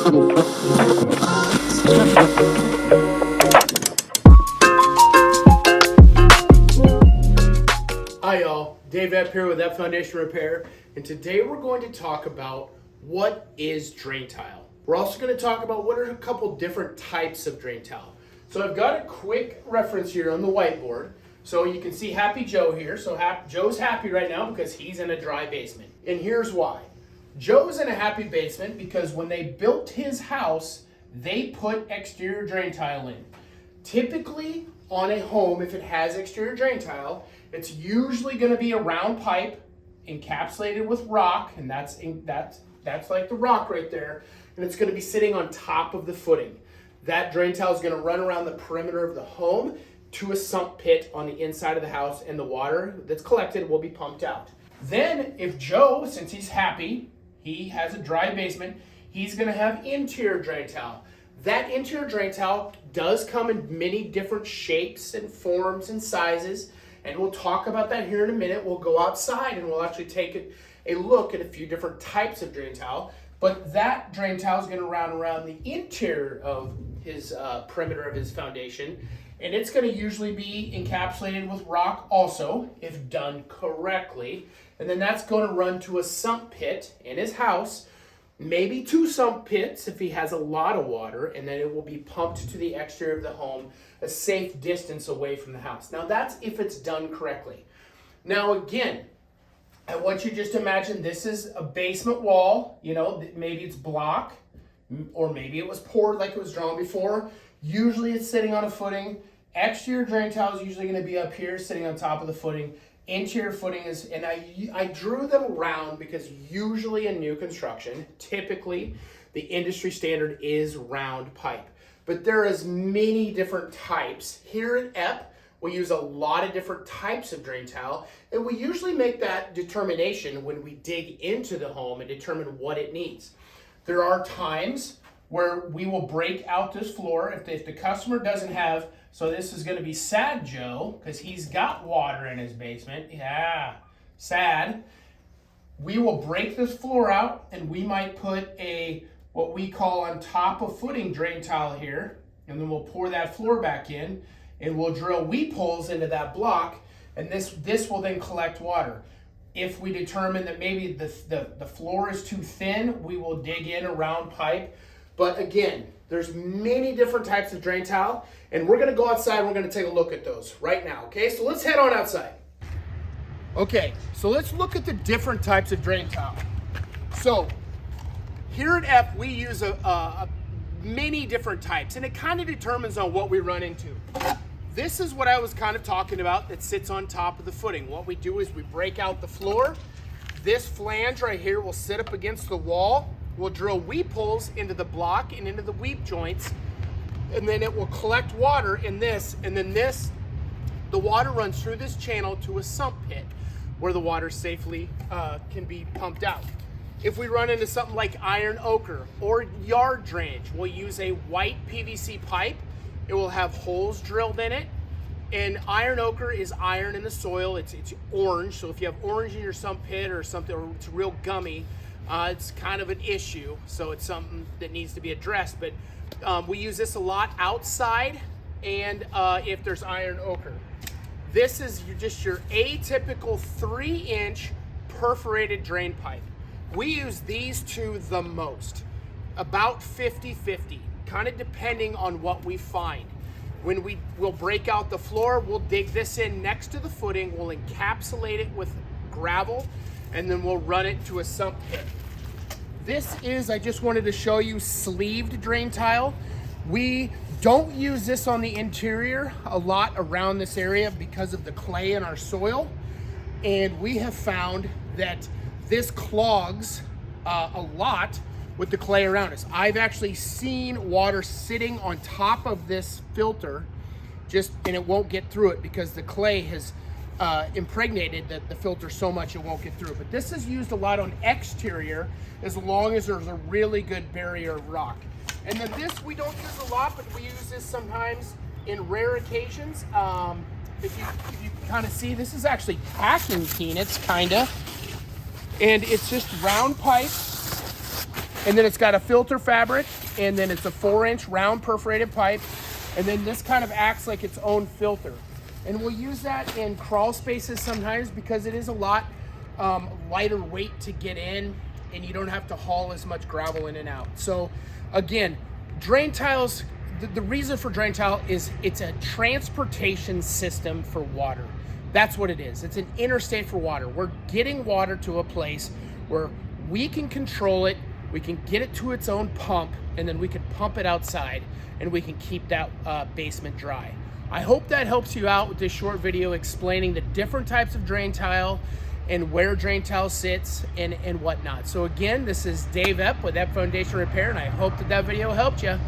Hi y'all, Dave Epp here with Epp Foundation Repair, and today we're going to talk about what is drain tile. We're also going to talk about what are a couple different types of drain tile. So I've got a quick reference here on the whiteboard. So you can see Happy Joe here. So Joe's happy right now because he's in a dry basement. And here's why. Joe's in a happy basement because when they built his house, they put exterior drain tile in. Typically on a home, if it has exterior drain tile, it's usually going to be a round pipe encapsulated with rock, and that's like the rock right there, and it's going to be sitting on top of the footing. That drain tile is going to run around the perimeter of the home to a sump pit on the inside of the house, and the water that's collected will be pumped out. Then if Joe, since he's happy, he has a dry basement, he's going to have interior drain tile. That interior drain tile does come in many different shapes and forms and sizes, and we'll talk about that here in a minute. We'll go outside and we'll actually take a look at a few different types of drain tile, but that drain tile is going to run around the interior of his perimeter of his foundation, and it's going to usually be encapsulated with rock also, if done correctly, and then that's going to run to a sump pit in his house, maybe 2 sump pits if he has a lot of water, and then it will be pumped to the exterior of the home, a safe distance away from the house. Now that's if it's done correctly. Now again, I want you to just imagine this is a basement wall, maybe it's block, or maybe it was poured like it was drawn before. Usually it's sitting on a footing. Exterior drain tile is usually going to be up here sitting on top of the footing. Interior footing is, and I drew them round because usually in new construction, typically the industry standard is round pipe. But there is many different types. Here at Epp, we use a lot of different types of drain tile, and we usually make that determination when we dig into the home and determine what it needs. There are times where we will break out this floor if the customer doesn't have, so this is going to be sad Joe because he's got water in his basement. Yeah, sad. We will break this floor out and we might put what we call on top of footing drain tile here, and then we'll pour that floor back in and we'll drill weep holes into that block, and this will then collect water. If we determine that maybe the floor is too thin, we will dig in a round pipe. But again, there's many different types of drain tile, and we're going to go outside and we're going to take a look at those right now, okay? So let's head on outside. Okay, so let's look at the different types of drain tile. So here at Epp, we use many different types, and it kind of determines on what we run into. This is what I was kind of talking about that sits on top of the footing. What we do is we break out the floor. This flange right here will sit up against the wall. We'll drill weep holes into the block and into the weep joints, and then it will collect water in this, and then the water runs through this channel to a sump pit where the water safely can be pumped out. If we run into something like iron ochre or yard drainage, we'll use a white PVC pipe. It will have holes drilled in it. And iron ochre is iron in the soil. It's orange, so if you have orange in your sump pit or something, or it's real gummy, it's kind of an issue, so it's something that needs to be addressed. But we use this a lot outside, and if there's iron ochre. This is just your atypical 3-inch perforated drain pipe. We use these 2 the most, about 50-50, kind of depending on what we find. When we'll break out the floor, we'll dig this in next to the footing, we'll encapsulate it with gravel, and then we'll run it to a sump pit. This is, I just wanted to show you, sleeved drain tile. We don't use this on the interior a lot around this area because of the clay in our soil, and we have found that this clogs a lot with the clay around us. I've actually seen water sitting on top of this filter and it won't get through it because the clay has impregnated the filter so much it won't get through. But this is used a lot on exterior as long as there's a really good barrier of rock. And then this we don't use a lot, but we use this sometimes in rare occasions. If you kind of see, this is actually packing peanuts, kind of. And it's just round pipe And then it's got a filter fabric, and then it's a 4-inch round perforated pipe. And then this kind of acts like its own filter. And we'll use that in crawl spaces sometimes because it is a lot lighter weight to get in, and you don't have to haul as much gravel in and out. So again, drain tiles, the reason for drain tile is it's a transportation system for water. That's what it is. It's an interstate for water. We're getting water to a place where we can control it, we can get it to its own pump, and then we can pump it outside, and we can keep that basement dry. I hope that helps you out with this short video explaining the different types of drain tile and where drain tile sits and whatnot. So again, this is Dave Epp with Epp Foundation Repair, and I hope that video helped you.